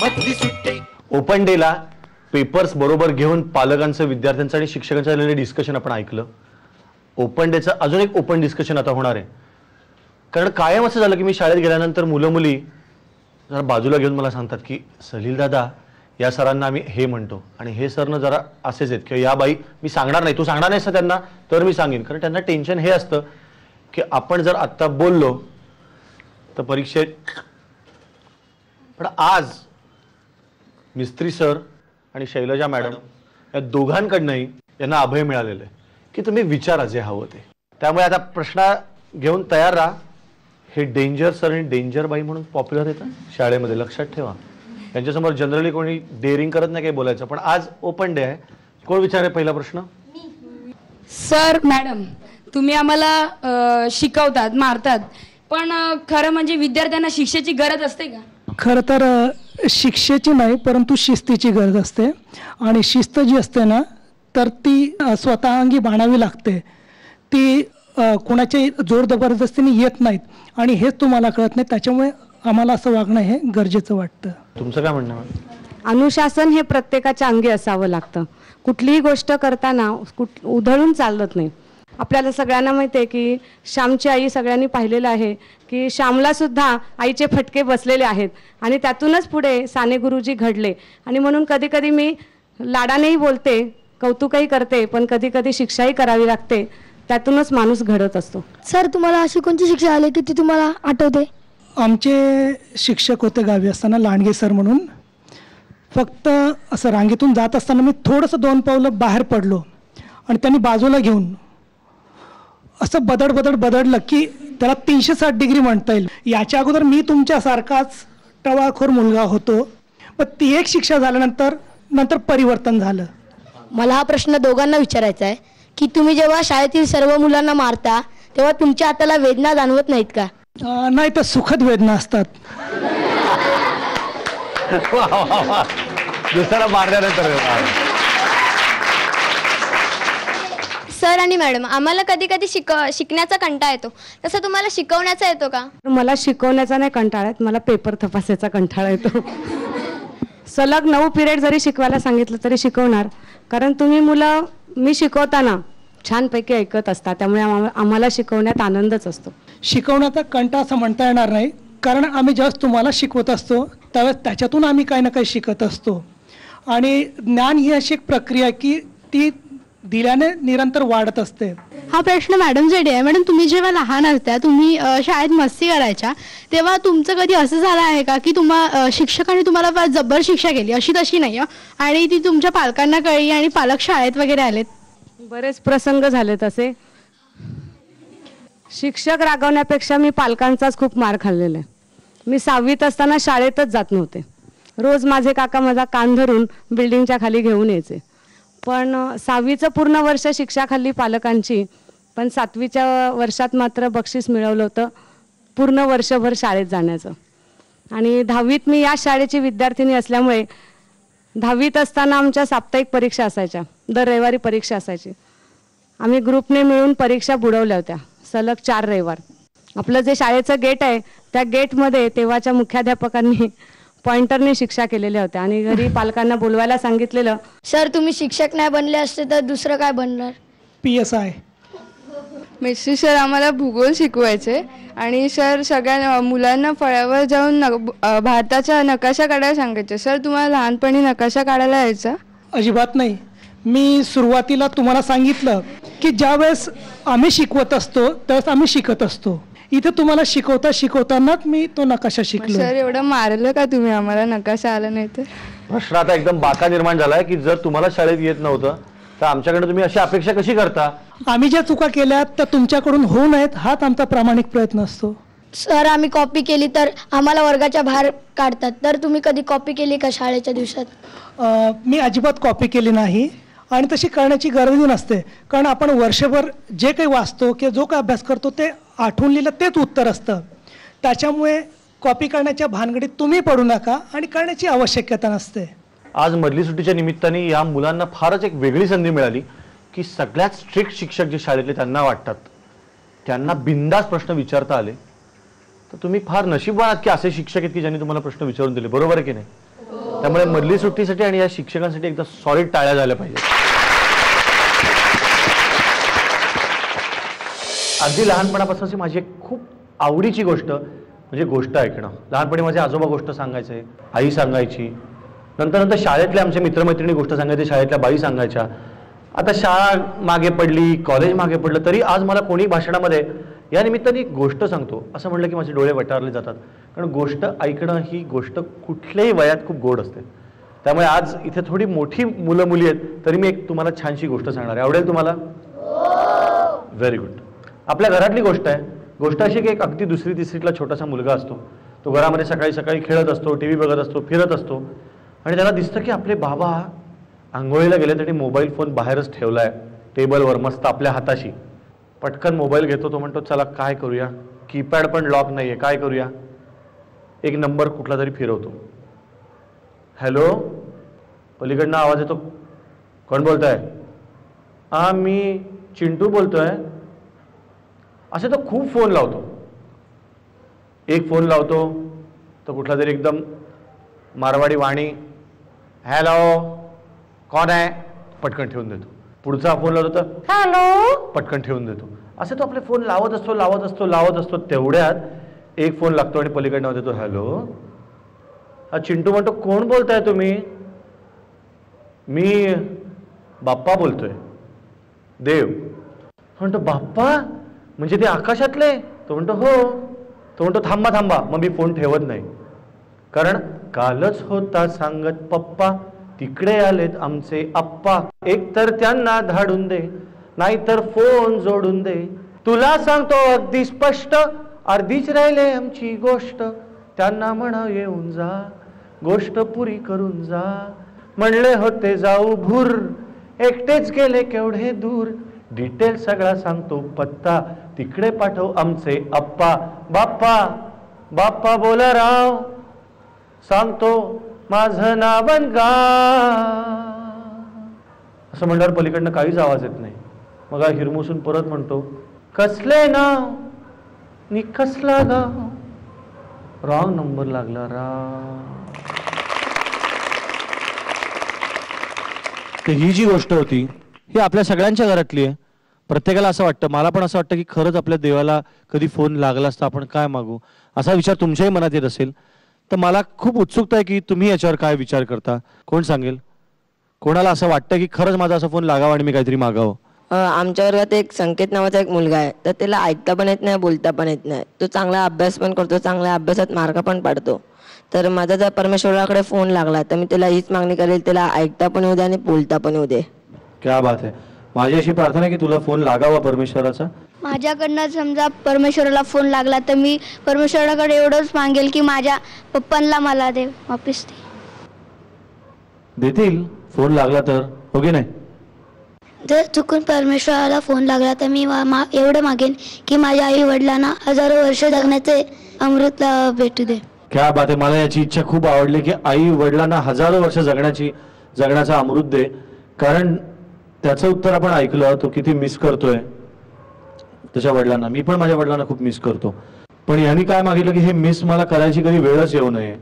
मधली सुट्टी. ओपन डेला पेपर्स बरोबर घेऊन पालकांचं विद्यार्थ्यांचं आणि शिक्षकांचं झालेलं डिस्कशन आपण ऐकलं. ओपन डेचं अजून एक ओपन डिस्कशन आता होणार आहे. कारण कायम असं झालं की मी शाळेत गेल्यानंतर मुलं मुली जरा बाजूला घेऊन मला सांगतात की सलील दादा या सरांना आम्ही हे म्हणतो आणि हे सरनं जरा असेच आहेत किंवा या बाई मी सांगणार नाही, तू सांगणार नाहीस ना त्यांना तर मी सांगेन. कारण त्यांना टेन्शन हे असतं की आपण जर आत्ता बोललो तर परीक्षेत. पण आज मिस्त्री सर आणि शैलजा मॅडम या दोघांकडनंही यांना अभय मिळालेलं आहे की तुम्ही विचारा जे हवं ते. त्यामुळे आता प्रश्न घेऊन तयार राहा. हे डेंजर सर आणि डेंजर बाई म्हणून पॉप्युलर येतात शाळेमध्ये, लक्षात ठेवा. त्यांच्यासमोर जनरली कोणी डेअरिंग करत नाही काही बोलायचं. पण आज ओपन डे आहे. कोण विचारे पहिला प्रश्न? सर मॅडम तुम्ही आम्हाला शिकवतात मारतात पण खरं म्हणजे विद्यार्थ्यांना शिक्षेची गरज असते का? खरं तर शिक्षेची नाही परंतु शिस्तीची गरज असते. आणि शिस्त जी असते ना तर ती स्वतः अंगी बाणावी लागते. ती कोणाच्याही जोर जबरदस्तीने येत नाहीत आणि हेच तुम्हाला कळत नाही. त्याच्यामुळे आम्हाला असं वागणं हे गरजेचं वाटतं. तुमचं काय म्हणणं? अनुशासन हे प्रत्येकाच्या अंगी असावं लागतं. कुठलीही गोष्ट करताना उधळून चालत नाही. आपल्याला सगळ्यांना माहिती आहे की श्यामची आई सगळ्यांनी पाहिलेलं आहे की श्यामला सुद्धा आईचे फटके बसलेले आहेत आणि त्यातूनच पुढे साने गुरुजी घडले. आणि म्हणून कधी कधी मी लाडानेही बोलते, कौतुकही करते, पण कधी कधी शिक्षाही करावी लागते. त्यातूनच माणूस घडत असतो. सर तुम्हाला अशी कोणती शिक्षा आली की ती तुम्हाला आठवते? आमचे शिक्षक होते गावी असताना लांडगे सर म्हणून. फक्त असं रांगेतून जात असताना मी थोडंसं 2 पावलं बाहेर पडलो आणि त्यांनी बाजूला घेऊन असं बदडलं की त्याला 360 डिग्री म्हणता येईल. याच्या अगोदर मी तुमच्यासारखाच टवाळखोर मुलगा होतो. मग ती एक शिक्षा झाल्यानंतर परिवर्तन झालं. मला हा प्रश्न दोघांना विचारायचा आहे की तुम्ही जेव्हा शाळेतील सर्व मुलांना मारता तेव्हा तुमच्या हाताला वेदना जाणवत नाहीत का? नाही तर सुखद वेदना असतात. दुसरा मारल्यानंतर. सर आणि मॅडम आम्हाला कधी कधी शिकण्याचा कंटाळा येतो, तसं तुम्हाला शिकवण्याचा येतो का? मला शिकवण्याचा नाही कंटाळा येत, मला पेपर तपासायचा कंटाळा येतो. सलग 9 पिरियड जरी शिकवायला सांगितलं तरी शिकवणार. कारण तुम्ही मुलं मी शिकवताना छानपैकी ऐकत असता. त्यामुळे आम्हाला शिकवण्यात आनंदच असतो. शिकवण्याचा कंटाळा असं म्हणता येणार नाही. कारण आम्ही जेव्हा तुम्हाला शिकवत असतो त्यावेळेस त्याच्यातून आम्ही काही ना काही शिकत असतो. आणि ज्ञान ही अशी एक प्रक्रिया की ती दिल्याने निरंतर वाढत असते. हा प्रश्न मॅडमसाठी आहे. मॅडम तुम्ही जेव्हा लहान असता तुम्ही शाळेत मस्ती करायच्या तेव्हा तुमचं कधी असं झालं आहे का की शिक्षकांनी तुम्हाला जबर शिक्षा केली अशी तशी नाही आणि ती तुमच्या पालकांना कळली आणि पालक शाळेत वगैरे आलेत? बरेच प्रसंग झाले तसे. शिक्षक रागवण्यापेक्षा मी पालकांचाच खूप मार खाल्लेला आहे. मी 6वीत असताना शाळेतच जात नव्हते. रोज माझे काका माझा कान धरून बिल्डिंगच्या खाली घेऊन यायचे. पण 6वीचं पूर्ण वर्ष शिक्षा खाल्ली पालकांची. पण 7वीच्या वर्षात मात्र बक्षीस मिळवलं होतं पूर्ण वर्षभर शाळेत जाण्याचं. आणि 10वीत मी या शाळेची विद्यार्थिनी असल्यामुळे 10वीत असताना आमच्या साप्ताहिक परीक्षा असायच्या. दर रविवारी परीक्षा असायची. आम्ही ग्रुपने मिळून परीक्षा बुडवल्या होत्या सलग 4 रविवार. आपलं जे शाळेचं गेट आहे त्या गेटमध्ये तेव्हाच्या मुख्याध्यापकांनी पॉइंटरने शिक्षा केलेल्या होत्या आणि घरी पालकांना बोलवायला सांगितलेलं. सर तुम्ही शिक्षक नाही बनले असते तर दुसरं काय बनणार? PSI. मिस्त्री सर आम्हाला भूगोल शिकवायचे आणि सर सगळ्या मुलांना फळ्यावर जाऊन भारताचा नकाशा काढायला सांगायचे. सर तुम्हाला लहानपणी नकाशा काढायला यायचा? अजिबात नाही. मी सुरुवातीला तुम्हाला सांगितलं की ज्यावेळेस आम्ही शिकवत असतो त्यावेळेस आम्ही शिकत असतो. इथे तुम्हाला शिकवतानाच मी तो नकाशा शिकलो. सर एवढं मारलं का तुम्ही आम्हाला नकाशा आला नाही तर? प्रश्न आता एकदम बाका निर्माण झालाय की जर तुम्हाला शाळेत येत नव्हतं तर आमच्याकडे तुम्ही अशी अपेक्षा कशी करता? आम्ही ज्या चुका केल्या त्या तुमच्याकडून होऊ नयेत हाच आमचा प्रामाणिक प्रयत्न असतो. सर आम्ही कॉपी केली तर आम्हाला वर्गाच्या बाहेर काढतात. तर तुम्ही कधी कॉपी केली का शाळेच्या दिवसात? मी अजिबात कॉपी केली नाही आणि तशी करण्याची गरजही नसते. कारण आपण वर्षभर जे काही वाचतो किंवा जो काही अभ्यास करतो ते आठवून लिहिलं तेच उत्तर असतं. त्याच्यामुळे कॉपी करण्याच्या भानगडीत तुम्ही पडू नका आणि करण्याची आवश्यकता नसते. आज मधली सुट्टीच्या निमित्ताने या मुलांना फारच एक वेगळी संधी मिळाली की सगळ्यात स्ट्रिक्ट शिक्षक जे शाळेतले त्यांना वाटतात त्यांना बिनधास्त प्रश्न विचारता आले. तर तुम्ही फार नशीबवान आहात की असे शिक्षक आहेत की ज्यांनी तुम्हाला प्रश्न विचारून दिले. बरोबर आहे की नाही? त्यामुळे मधली सुट्टीसाठी आणि या शिक्षकांसाठी एकदा सॉलिड टाळ्या झाल्या पाहिजे. अगदी लहानपणापासूनची माझी एक खूप आवडीची गोष्ट म्हणजे गोष्ट ऐकणं. लहानपणी माझे आजोबा गोष्ट सांगायचे, आई सांगायची, नंतर शाळेतले आमचे मित्रमैत्रिणी गोष्ट सांगायचे, शाळेतल्या बाई सांगायच्या. आता शाळा मागे पडली, कॉलेज मागे पडलं, तरी आज मला कोणी भाषणामध्ये या निमित्ताने एक गोष्ट सांगतो असं म्हटलं की माझे डोळे वटारले जातात. कारण गोष्ट ऐकणं ही गोष्ट कुठल्याही वयात खूप गोड असते. त्यामुळे आज इथे थोडी मोठी मुलं मुली आहेत, तरी मी एक तुम्हाला छानशी गोष्ट सांगणार आहे. आवडेल तुम्हाला? Very good. आपल्या घरातली गोष्ट आहे. गोष्ट अशी की एक अगदी दुसरी तिसरीतला छोटासा मुलगा असतो. तो घरामध्ये सकाळी सकाळी खेळत असतो, टी व्ही बघत असतो, फिरत असतो आणि त्याला दिसतं की आपले बाबा आंघोळीला गेले तरी मोबाईल फोन बाहेरच ठेवलाय टेबलवर मस्त आपल्या हाताशी. पटकन मोबाईल घेतो. तो म्हणतो चला काय करूया, कीपॅड पण लॉक नाहीये, काय करूया. एक नंबर कुठला तरी फिरवतो. हॅलो, पलीकडनं आवाज येतो. कोण बोलतोय? हा मी चिंटू बोलतोय. असे तो खूप फोन लावतो. एक फोन लावतो तो कुठला तरी एकदम मारवाडी वाणी, हॅलो कोण आहे, पटकन ठेवून देतो. पुढचा फोन लावतो तर हॅलो, पटकन ठेवून देतो. असे तो आपले फोन लावत असतो. तेवढ्यात एक फोन लागतो आणि पलीकडनं देतो हॅलो. हा चिंटू म्हणतो कोण बोलताय तुम्ही? मी बाप्पा बोलतोय. देव. म्हणतो बाप्पा म्हणजे ते आकाशातले? तो म्हणतो हो. तो म्हणतो थांबा मग मी फोन ठेवत नाही. कारण कालच होता सांगत पप्पा, तिकडे आलेत आमचे आप्पा. एक तर त्यांना धाडून दे, नाहीतर फोन जोडून दे. तुला सांगतो अगदी स्पष्ट, अर्धीच राहिले आमची गोष्ट. त्यांना म्हणा येऊन जा, गोष्ट पुरी करून जा. म्हणले होते जाऊ भूर, एकटेच गेले केवढे दूर. डिटेल सगळा सांगतो पत्ता, तिकडे पाठव आमचे आप्पा. बाप्पा बोला राव, सांगतो माझं नाव गा. असं म्हणल्यावर पलीकडनं काहीच आवाज येत नाही. मग हिरमुसून परत म्हणतो कसले नाव नि कसला गाव. रॉंग नंबर लागला ही जी गोष्ट होती ही आपल्या सगळ्यांच्या घरातली आहे. प्रत्येकाला असं वाटतं, मला पण असं वाटतं की खरंच आपल्या देवाला कधी फोन लागला असता आपण काय मागू, असा विचार तुमच्याही मनात येत असेल. तर मला खूप उत्सुकता आहे की तुम्ही याच्यावर काय विचार करता. कोण सांगेल? कोणाला असं वाटतं की खरंच माझा असा फोन लागावा आणि मी काहीतरी मागावं? आमच्या वर्गात एक संकेत नावाचा एक मुलगा आहे. तर त्याला ऐकता पण येत नाही, बोलता पण येत नाही. तो चांगला अभ्यास पण करतो, चांगल्या अभ्यासात मार्क पण पाडतो. तर माझा जर परमेश्वराकडे फोन लागला तर मी त्याला हीच मागणी करेल, त्याला ऐकता पण येऊ दे आणि बोलता पण येऊ दे. क्या बात आहे. माझी अशी प्रार्थना आहे की तुला फोन लागावा परमेश्वराचा. माझ्याकडनं समजा परमेश्वराला फोन लागला तर मी परमेश्वराकडे एवढंच मागेल की माझ्या पप्पांना मला दे वापिस. देतील फोन लागला तर, हो की नाही? जर चुकून परमेश्वराला फोन लागला तर मी एवढं मागेन की माझ्या आई वडिलांना हजारो वर्ष जगण्याचे अमृत भेटू दे. क्या बात आहे. मला याची इच्छा खूप आवडली की आई वडिलांना हजारो वर्ष जगण्याचा अमृत दे. कारण त्याचं उत्तर आपण ऐकलं, तो किती मिस करतोय त्याच्या वडिलांना. मी पण माझ्या वडिलांना खूप मिस करतो. पण यांनी काय मागितलं की हे मिस मला करायची कधी वेळच येऊ नये.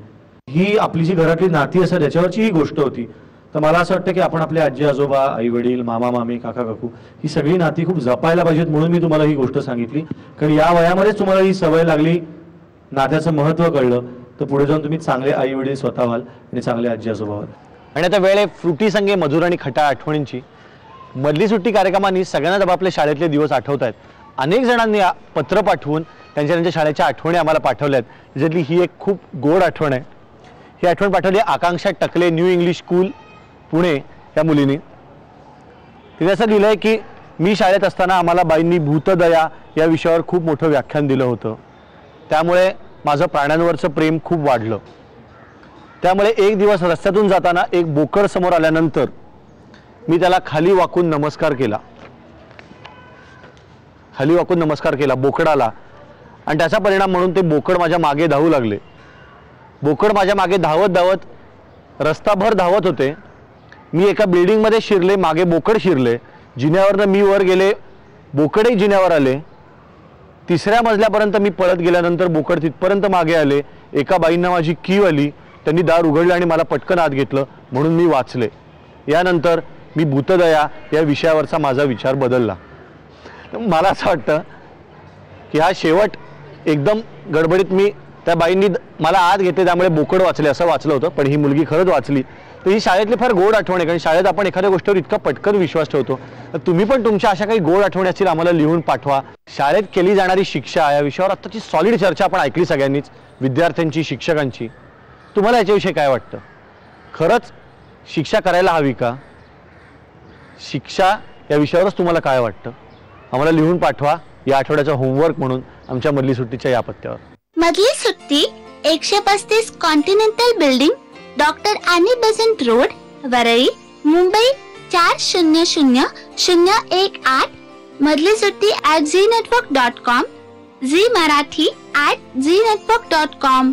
ही आपली जी घरातली नाती असतात त्याच्यावरची ही गोष्ट होती. तर मला असं वाटतं की आपण आपले आजी आजोबा, आई वडील, मामा मामी, काका काकू ही सगळी नाती खूप जपायला पाहिजेत. म्हणून मी तुम्हाला ही गोष्ट सांगितली. कारण या वयामध्येच तुम्हाला ही सवय लागली, नात्याचं महत्त्व कळलं, तर पुढे जाऊन तुम्ही चांगले आई वडील स्वतः व्हाल आणि चांगले आजी आजोबा व्हाल. आणि आता वेळ आहे फ्रुटी संगे मधुर आणि खटा आठवणींची. मधली सुट्टी कार्यक्रमांनी सगळ्यांना आपल्या शाळेतले दिवस आठवत आहेत. अनेक जणांनी पत्र पाठवून त्यांच्या शाळेच्या आठवणी आम्हाला पाठवल्यात. ज्यातली ही एक खूप गोड आठवण आहे. ही आठवण पाठवली Akanksha Takle, New English School Pune या मुलीने. तिने असं लिहिलंय की मी शाळेत असताना आम्हाला बाईंनी भूतदया या विषयावर खूप मोठं व्याख्यान दिलं होतं. त्यामुळे माझं प्राण्यांवरचं प्रेम खूप वाढलं. त्यामुळे एक दिवस रस्त्यातून जाताना एक बोकड समोर आल्यानंतर मी त्याला खाली वाकून नमस्कार केला बोकडाला. आणि त्याचा परिणाम म्हणून ते बोकड माझ्या मागे धावू लागले. बोकड माझ्या मागे धावत धावत रस्ताभर धावत होते. मी एका बिल्डिंगमध्ये शिरले, मागे बोकड शिरले. जिन्यावरनं मी वर गेले, बोकडही जिन्यावर आले. 3ऱ्या मजल्यापर्यंत मी पळत गेल्यानंतर बोकड तिथपर्यंत मागे आले. एका बाईंना माझी कीव आली. त्यांनी दार उघडलं आणि मला पटकन आत घेतलं म्हणून मी वाचले. यानंतर मी भूतदया या विषयावरचा माझा विचार बदलला. मला असं वाटतं की हा शेवट एकदम गडबडीत मी त्या बाईंनी मला आत घेतले त्यामुळे बोकड वाचले असं वाचलं होतं, पण ही मुलगी खरंच वाचली. तर ही शाळेतली फार गोड आठवण आहे, कारण शाळेत आपण एखाद्या गोष्टीवर इतका पटकन विश्वास ठेवतो. तर तुम्ही पण तुमच्या अशा काही गोड आठवणी असतील आम्हाला लिहून पाठवा. शाळेत केली जाणारी शिक्षा या विषयावर आत्ताची सॉलिड चर्चा आपण ऐकली सगळ्यांनीच, विद्यार्थ्यांची, शिक्षकांची. तुम्हाला याच्याविषयी काय वाटतं? खरंच शिक्षा करायला हवी का? शिक्षा या विषयावरच तुम्हाला काय वाटतं? आम्हाला लिहून पाठवा या आठवड्याचा होमवर्क म्हणून आमच्या मधली सुट्टीच्या या पत्त्यावर. मधली सुट्टी 135 continental building, doctor Annie Besant road, Worli, Mumbai 400018. मधली सुट्टी @ZNetwork.com, झी मराठी @ZNetwork.com.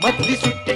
मधली सुट्टी